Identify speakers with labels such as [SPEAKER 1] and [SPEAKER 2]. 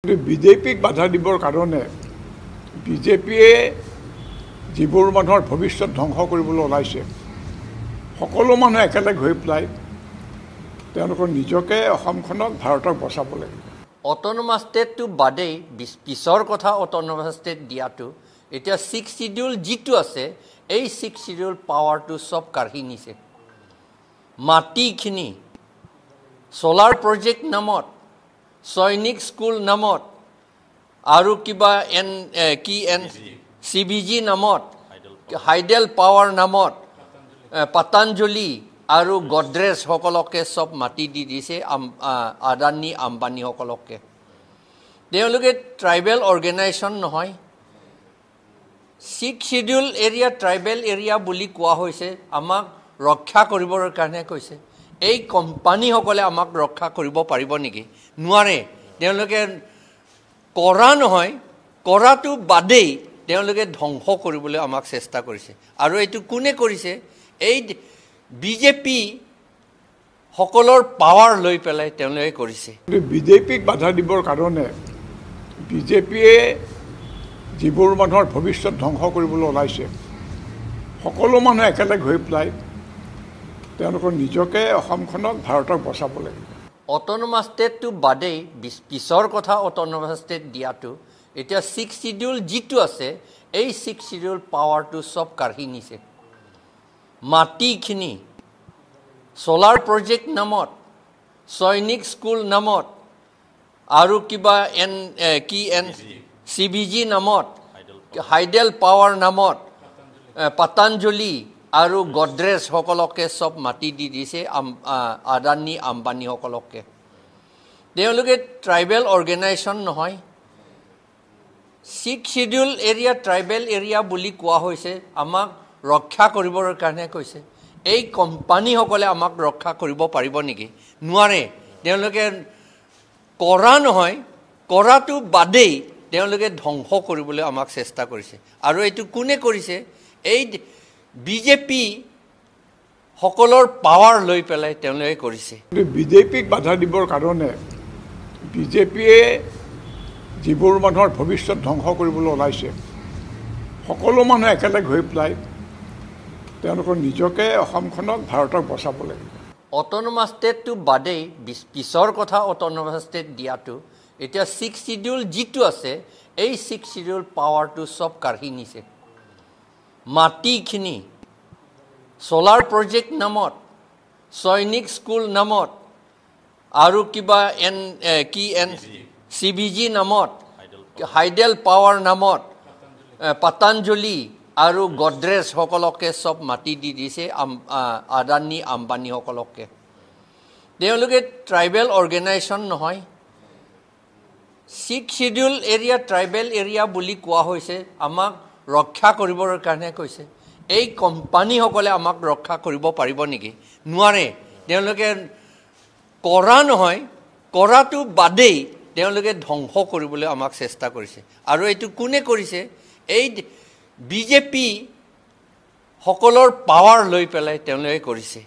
[SPEAKER 1] বিজেপিক বাধা দিবৰ কাৰণে বিজেপিয়ে যিবোৰ মানুহৰ ভৱিষ্যত ধ্বংস কৰিবলৈ ওলাইছে সকলো মানুহ একেলগে হৈ পেলাই তেওঁলোকৰ নিজকে অসমখনক ভাৰতক বচাব লাগিব।
[SPEAKER 2] অটোনমাস ষ্টেটটো বাদেই পিছৰ কথা অটোনমাস ষ্টেট দিয়াটো এতিয়া 6 শিডিউল যিটো আছে এই 6 শিডিউল পাৱাৰটো সব কাঢ়ি নিছে। মাটিখিনি সোলাৰ প্ৰজেক্ট নামত সৈনিক স্কুল নামত আৰু কিবা CBG নামত হাইডেল পাৱাৰ নামত পতঞ্জলি আৰু গডৰেজ সকলকে সব মাটি দি দিছে আদানী আম্বানী সকলকে। তেওঁলোকে ট্ৰাইবেল অৰ্গেনাইজেশ্যন নহয়, 6 শিডিউল এৰিয়া ট্ৰাইবেল এৰিয়া বুলি কোৱা হৈছে, আমাক ৰক্ষা কৰিবৰ কাৰণে কৈছে। এই কোম্পানীসকলে আমাক ৰক্ষা কৰিব পাৰিব নেকি? নোৱাৰে। তেওঁলোকে কৰা নহয়, কৰাটো বাদেই তেওঁলোকে ধ্বংস কৰিবলৈ আমাক চেষ্টা কৰিছে। আৰু এইটো কোনে কৰিছে? এই বিজেপি সকলৰ পাৱাৰ লৈ পেলাই তেওঁলোকে কৰিছে।
[SPEAKER 1] বিজেপিক বাধা দিবৰ কাৰণে বিজেপিয়ে যিবোৰ মানুহৰ ভৱিষ্যত ধ্বংস কৰিবলৈ ওলাইছে সকলো মানুহ একেলগে হৈ পেলাই তেওঁলোকৰ নিজকে অসমখনক ভাৰতক বচাব লাগিব।
[SPEAKER 2] অটোনমাস ষ্টেটটো বাদেই পিছৰ কথা অটোনমাস ষ্টেট দিয়াটো এতিয়া 6 শিডিউল যিটো আছে এই 6 শিডিউল পাৱাৰটো সব কাঢ়ি নিছে। মাটিখিনি সোলাৰ প্ৰজেক্ট নামত সৈনিক স্কুল নামত আৰু কিবা CBG নামত হাইডেল পাৱাৰ নামত পতঞ্জলি আৰু গডৰেজ সকলকে সব মাটি দি দিছে আদানী আম্বানী সকলকে। তেওঁলোকে ট্ৰাইবেল অৰ্গেনাইজেশ্যন নহয়, 6 শিডিউল এৰিয়া ট্ৰাইবেল এৰিয়া বুলি কোৱা হৈছে, আমাক ৰক্ষা কৰিবৰ কাৰণে কৈছে। এই কোম্পানীসকলে আমাক ৰক্ষা কৰিব পাৰিব নেকি? নোৱাৰে। তেওঁলোকে কৰা নহয়, কৰাটো বাদেই তেওঁলোকে ধ্বংস কৰিবলৈ আমাক চেষ্টা কৰিছে। আৰু এইটো কোনে কৰিছে? এই বিজেপি সকলৰ পাৱাৰ লৈ পেলাই তেওঁলোকে কৰিছে।
[SPEAKER 1] বিজেপিক বাধা দিবৰ কাৰণে বিজেপিয়ে যিবোৰ মানুহৰ ভৱিষ্যত ধ্বংস কৰিবলৈ ওলাইছে সকলো মানুহ একেলগে হৈ পেলাই তেওঁলোকৰ নিজকে অসমখনক ভাৰতক বচাব লাগিব।
[SPEAKER 2] অটোনমাস ষ্টেটটো বাদেই পিছৰ কথা অটোনমাস ষ্টেট দিয়াটো এতিয়া 6 শিডিউল যিটো আছে এই 6 শিডিউল পাৱাৰটো সব কাঢ়ি নিছে। মাটিখিনি সোলাৰ প্ৰজেক্ট নামত সৈনিক স্কুল নামত আৰু কিবা CBG নামত হাইডেল পাৱাৰ নামত পতঞ্জলি আৰু গডৰেজ সকলকে সব মাটি দি দিছে আদানী আম্বানী সকলকে। তেওঁলোকে ট্ৰাইবেল অৰ্গেনাইজেশ্যন নহয়, 6 শিডিউল এৰিয়া ট্ৰাইবেল এৰিয়া বুলি কোৱা হৈছে, আমাক ৰক্ষা কৰিবৰ কাৰণে কৈছে। এই কোম্পানীসকলে আমাক ৰক্ষা কৰিব পাৰিব নেকি? নোৱাৰে। তেওঁলোকে কৰা নহয়, কৰাটো বাদেই তেওঁলোকে ধ্বংস কৰিবলৈ আমাক চেষ্টা কৰিছে। আৰু এইটো কোনে কৰিছে? এই বিজেপি সকলৰ পাৱাৰ লৈ পেলাই তেওঁলোকে কৰিছে।